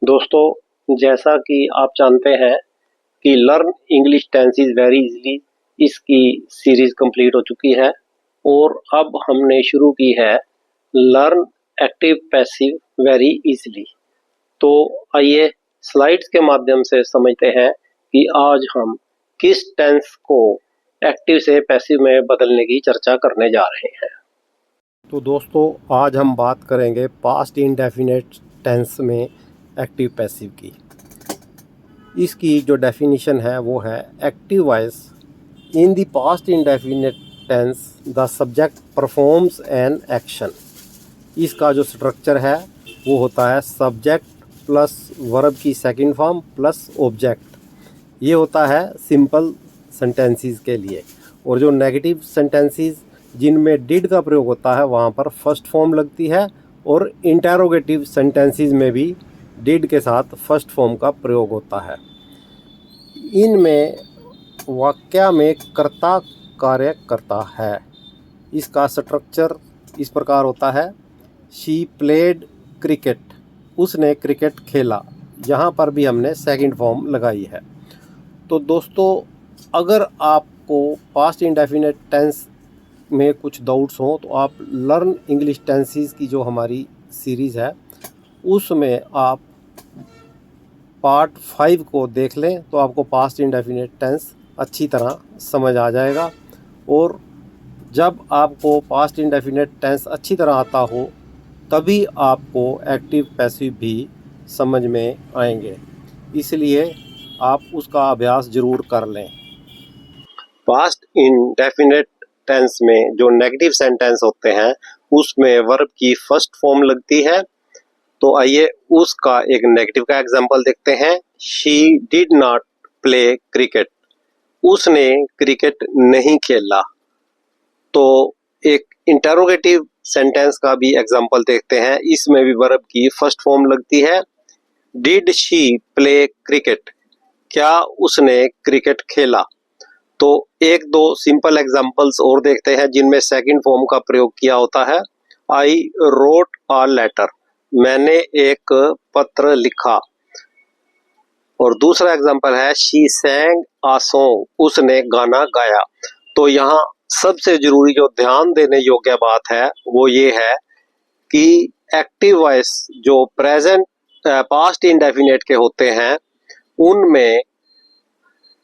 दोस्तों, जैसा कि आप जानते हैं कि learn English tenses very easily इसकी सीरीज कंप्लीट हो चुकी है और अब हमने शुरू की है learn active passive very easily. तो आइए स्लाइड्स के माध्यम से समझते हैं कि आज हम किस टेंस को एक्टिव से पैसिव में बदलने की चर्चा करने जा रहे हैं। तो दोस्तों, आज हम बात करेंगे पास्ट इंडेफिनिट टेंस में एक्टिव पैसिव की। इसकी जो डेफिनेशन है वो है active voice in the past indefinite tense the subject performs an action. इसका जो स्ट्रक्चर है वो होता है सब्जेक्ट प्लस वर्ब की सेकंड फॉर्म प्लस ऑब्जेक्ट। ये होता है सिंपल सेंटेंसेस के लिए, और जो नेगेटिव सेंटेंसेस जिनमें डिड का प्रयोग होता है वहाँ पर फर्स्ट फॉर्म लगती है, और इंटेरोगेटिव सेंटेंसेस में भी डिड के साथ फर्स्ट फॉर्म का प्रयोग होता है। इनमें वाक्य में कर्ता कार्य करता है। इसका स्ट्रक्चर इस प्रकार होता है, शी प्लेड क्रिकेट, उसने क्रिकेट खेला। यहाँ पर भी हमने सेकंड फॉर्म लगाई है। तो दोस्तों, अगर आपको पास्ट इंडेफिनिट टेंस में कुछ डाउट्स हों तो आप लर्न इंग्लिश टेंसेस की जो हमारी सीरीज़ है उसमें आप पार्ट 5 को देख लें तो आपको पास्ट इंडेफिनिट टेंस अच्छी तरह समझ आ जाएगा। और जब आपको पास्ट इंडेफिनिट टेंस अच्छी तरह आता हो तभी आपको एक्टिव पैसिव भी समझ में आएंगे, इसलिए आप उसका अभ्यास ज़रूर कर लें। पास्ट इंडेफिनिट टेंस में जो नेगेटिव सेंटेंस होते हैं उसमें वर्ब की फर्स्ट फॉर्म लगती है। तो आइए उसका एक नेगेटिव का एग्जांपल देखते हैं। She did not play cricket, उसने क्रिकेट नहीं खेला। तो एक इंटरोगेटिव सेंटेंस का भी एग्जांपल देखते हैं। इसमें भी वर्ब की फर्स्ट फॉर्म लगती है। डिड शी प्ले क्रिकेट, क्या उसने क्रिकेट खेला। तो एक दो सिंपल एग्जांपल्स और देखते हैं जिनमें सेकंड फॉर्म का प्रयोग किया होता है। आई रोट अ लेटर, मैंने एक पत्र लिखा। और दूसरा एग्जांपल है शी सैंग अ सॉन्ग, उसने गाना गाया। तो यहाँ सबसे जरूरी जो ध्यान देने योग्य बात है वो ये है कि एक्टिव वॉइस जो प्रेजेंट पास्ट इंडेफिनिट के होते हैं उनमें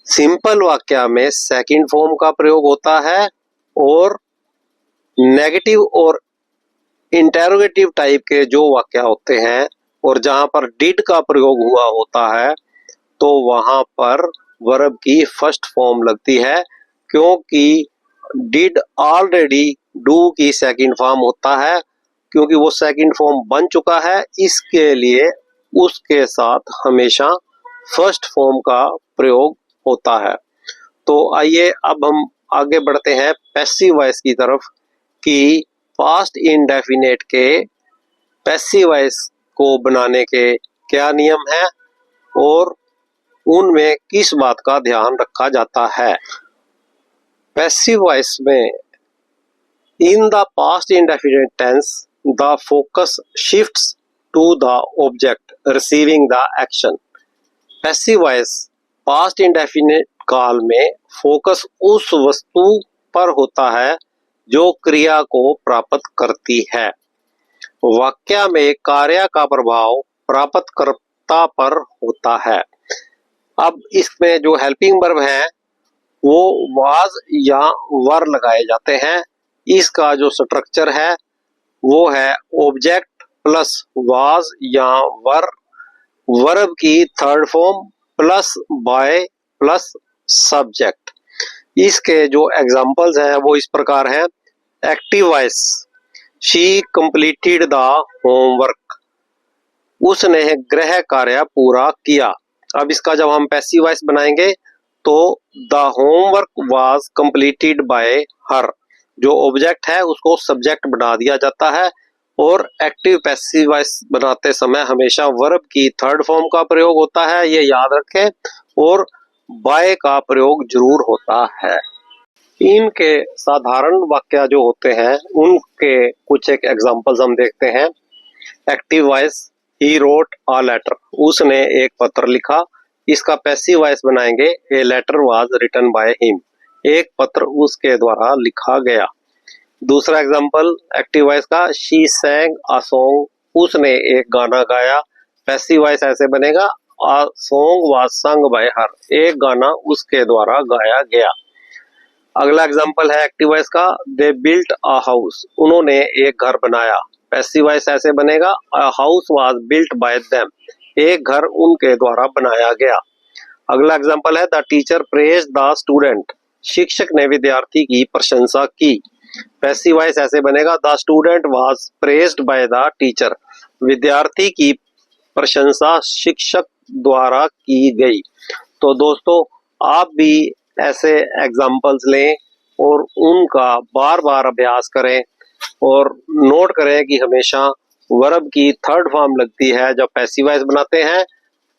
सिंपल वाक्य में सेकंड फॉर्म का प्रयोग होता है, और नेगेटिव और इंटेरोगेटिव टाइप के जो वाक्य होते हैं और जहां पर डिड का प्रयोग हुआ होता है तो वहां पर वर्ब की फर्स्ट फॉर्म लगती है, क्योंकि डिड ऑलरेडी डू की सेकंड फॉर्म होता है। क्योंकि वो सेकंड फॉर्म बन चुका है, इसके लिए उसके साथ हमेशा फर्स्ट फॉर्म का प्रयोग होता है। तो आइए अब हम आगे बढ़ते हैं पैसिव वॉइस की तरफ कि पास्ट इंडेफिनिट के पैसिव वॉइस को बनाने के क्या नियम हैं और उनमें किस बात का ध्यान रखा जाता है। पैसिव वॉइस में in the past indefinite tense the focus shifts to the object receiving the action. Passive voice past indefinite काल में फोकस उस वस्तु पर होता है जो क्रिया को प्राप्त करती है। वाक्य में कार्य का प्रभाव प्राप्तकर्ता पर होता है। अब इसमें जो हेल्पिंग वर्ब है वो वाज या वर लगाए जाते हैं। इसका जो स्ट्रक्चर है वो है ऑब्जेक्ट प्लस वाज या वर, वर्ब की third form plus by plus subject. इसके जो एग्जांपल्स हैं वो इस प्रकार हैं। Active voice, she completed the homework, उसने गृह कार्य पूरा किया। अब इसका जब हम पैसिव वॉइस बनाएंगे तो the homework was completed by हर, जो ऑब्जेक्ट है उसको सब्जेक्ट बना दिया जाता है। और एक्टिव पैसिव वॉइस बनाते समय हमेशा वर्ब की थर्ड फॉर्म का प्रयोग होता है, ये याद रखें, और बाय का प्रयोग जरूर होता है। इनके साधारण वाक्य जो होते हैं उनके कुछ एक एग्जांपल्स हम देखते हैं। Active voice, he wrote a letter, उसने एक पत्र लिखा। इसका पैसिव वॉइस बनाएंगे a letter was written by him, एक पत्र उसके द्वारा लिखा गया। दूसरा एग्जांपल एक्टिव वॉइस का, शी सैंग अ सॉन्ग, उसने एक गाना गाया। पैसिव वॉइस ऐसे बनेगा a song was sung by her, एक गाना उसके द्वारा गाया गया। अगला एग्जांपल है एक्टिव वॉइस का, दे बिल्ट अ हाउस, उन्होंने एक घर बनाया। पैसिव वॉइस ऐसे बनेगा a house was built by them, एक घर उनके द्वारा बनाया गया। अगला एग्जांपल है the teacher praise the student, शिक्षक ने विद्यार्थी की प्रशंसा की। पैसिव वॉइस ऐसे बनेगा the student was praised by the teacher, विद्यार्थी की प्रशंसा शिक्षक द्वारा की गई। तो दोस्तों आप भी ऐसे एग्जाम्पल्स लें और उनका बार बार अभ्यास करें और नोट करें कि हमेशा वर्ब की थर्ड फॉर्म लगती है जब पैसिव वॉइस बनाते हैं,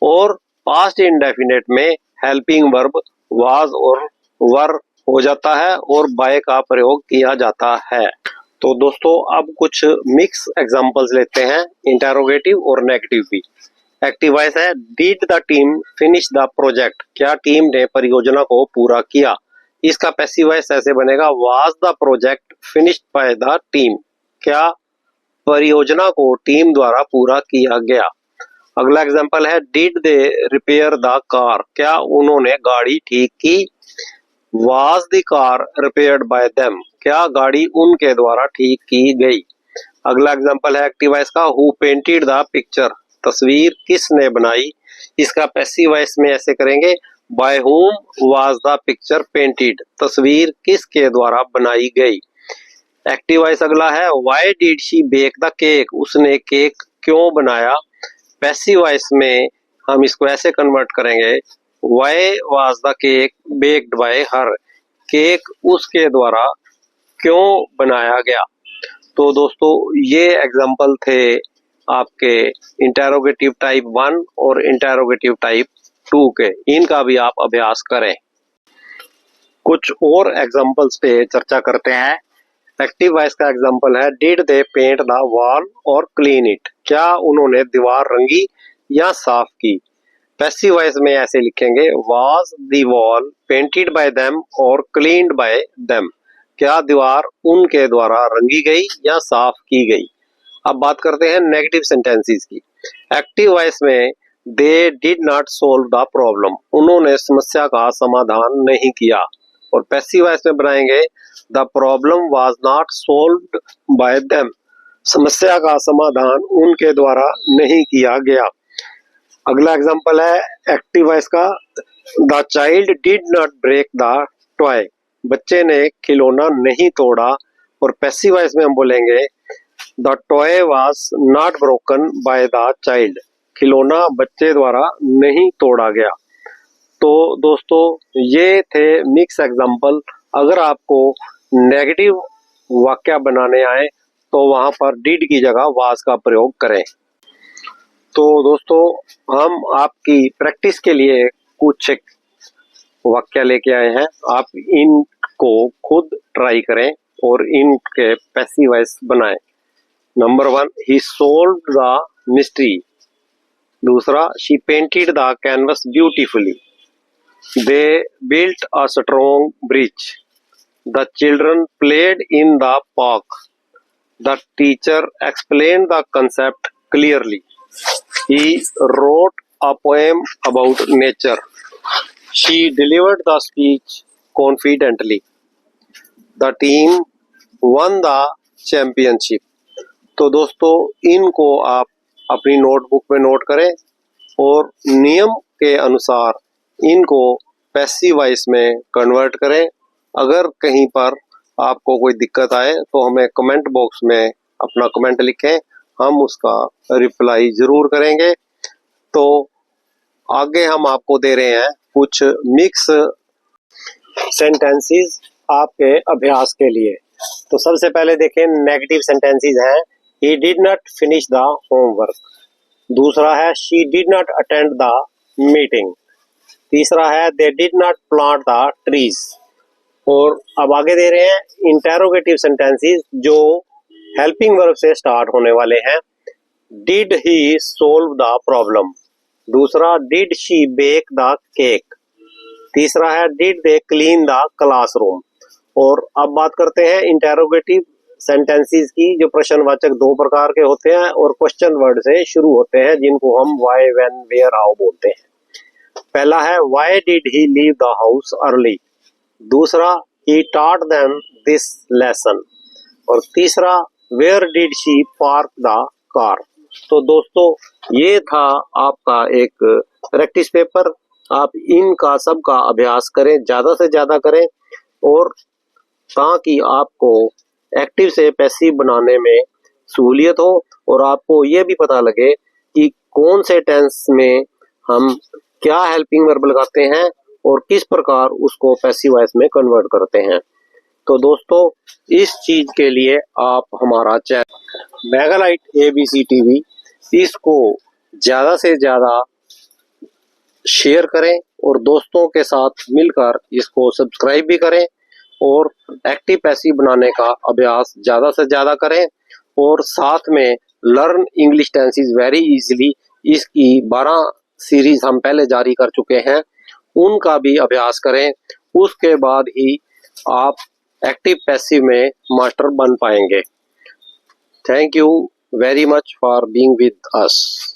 और पास्ट इंडेफिनिट में हेल्पिंग वर्ब वाज और वर हो जाता है और बाय का प्रयोग किया जाता है। तो दोस्तों अब कुछ मिक्स एग्जांपल्स लेते हैं, इंटेरोगेटिव और नेगेटिव भी। एक्टिव वॉइस है did the team finish the project, क्या टीम ने परियोजना को पूरा किया। इसका पैसिव वॉइस ऐसे बनेगा was the project finished by the team, क्या परियोजना को टीम द्वारा पूरा किया गया। अगला एग्जांपल है did they repair the car, क्या उन्होंने गाड़ी ठीक की। Was the car repaired bye them, क्या गाड़ी उनके द्वारा ठीक की गई। अगला एग्जांपल है एक्टिव वॉइस का, हु पेंटेड द पिक्चर, तस्वीर किसने बनाई। इसका पैसिव वॉइस में ऐसे करेंगे by whom was the picture painted, तस्वीर किसके द्वारा बनाई गई। एक्टिव वॉइस अगला है why did she bake the cake, उसने केक क्यों बनाया। पैसिव वॉइस में हम इसको ऐसे कन्वर्ट करेंगे why was the cake baked bye her, cake उसके द्वारा क्यों बनाया गया। तो दोस्तों ये एग्जाम्पल थे आपके इंटेरोगेटिव टाइप 1 और इंटेरोगेटिव टाइप 2 के, इनका भी आप अभ्यास करें। कुछ और एग्जाम्पल्स पे चर्चा करते हैं। एक्टिव वॉइस का एग्जाम्पल है did they paint the wall और क्लीन इट, क्या उन्होंने दीवार रंगी या साफ की। पैसिव वॉइस में ऐसे लिखेंगे was the wall painted bye them और क्लीन्ड बाय देम, क्या दीवार उनके द्वारा रंगी गई या साफ की गई। अब बात करते हैं नेगेटिव सेंटेंसेस की। एक्टिव वॉइस में दे did not solve the problem, उन्होंने समस्या का समाधान नहीं किया। और पैसिव वॉइस में बनाएंगे the problem was not solved bye them, समस्या का समाधान उनके द्वारा नहीं किया गया। अगला एग्जांपल है एक्टिव वॉइस का, the child did not break the toy, बच्चे ने खिलौना नहीं तोड़ा। और पैसिव वॉइस में हम बोलेंगे the toy was not broken by the child, खिलौना बच्चे द्वारा नहीं तोड़ा गया। तो दोस्तों ये थे मिक्स एग्जांपल। अगर आपको नेगेटिव वाक्य बनाने आए तो वहां पर डिड की जगह वाज का प्रयोग करें। तो दोस्तों हम आपकी प्रैक्टिस के लिए कुछ वाक्य लेके आए हैं, आप इनको खुद ट्राई करें और इनके पैसिव वॉइस बनाएं। Number 1, he solved the mystery. दूसरा, she painted the canvas beautifully. They built a strong bridge. The children played in the park. The teacher explained the concept clearly. He wrote a poem about nature. She delivered the speech confidently. The team won the championship. तो दोस्तों इनको आप अपनी notebook में note करें और नियम के अनुसार इनको पैसिव वॉइस में कन्वर्ट करें। अगर कहीं पर आपको कोई दिक्कत आए तो हमें कमेंट बॉक्स में अपना कमेंट लिखें, हम उसका रिप्लाई जरूर करेंगे। तो आगे हम आपको दे रहे हैं कुछ मिक्स सेंटेंसेस आपके अभ्यास के लिए। तो सबसे पहले देखें नेगेटिव सेंटेंसेस हैं, he did not finish the homework. दूसरा है she did not attend the meeting. तीसरा है they did not plant the trees. और अब आगे दे रहे हैं इंटेरोगेटिव सेंटेंसेस जो हेल्पिंग वर्ब से स्टार्ट होने वाले हैं। Did he solve the problem. दूसरा, did she bake the cake. तीसरा है, did they clean the classroom. और अब बात करते हैं इंटेरोगेटिव सेंटेंसेस की, जो प्रश्नवाचक दो प्रकार के होते हैं और क्वेश्चन वर्ड से शुरू होते हैं, जिनको हम व्हाई, व्हेन, वेयर, हाउ बोलते हैं। पहला है, why did he leave the house early. दूसरा, he taught them this lesson. और तीसरा, where did she park the car. तो दोस्तों, ये था आपका एक प्रैक्टिस पेपर। आप इनका सबका अभ्यास करें, ज्यादा से ज्यादा करें, और ताकि आपको एक्टिव से पैसिव बनाने में सहूलियत हो और आपको ये भी पता लगे कि कौन से टेंस में हम क्या हेल्पिंग वर्ब लगाते हैं और किस प्रकार उसको पैसिव वॉइस में कन्वर्ट करते हैं। तो दोस्तों, इस चीज के लिए आप हमारा चैनल मेगालाइट ABC TV, इसको ज्यादा से ज्यादा शेयर करें और दोस्तों के साथ मिलकर इसको सब्सक्राइब भी करें और एक्टिव पैसिव बनाने का अभ्यास ज्यादा से ज्यादा करें। और साथ में learn English tenses very easily, इसकी 12 सीरीज हम पहले जारी कर चुके हैं, उनका भी अभ्यास करें। उसके बाद ही आप एक्टिव पैसिव में मास्टर बन पाएंगे। Thank you very much for being with us.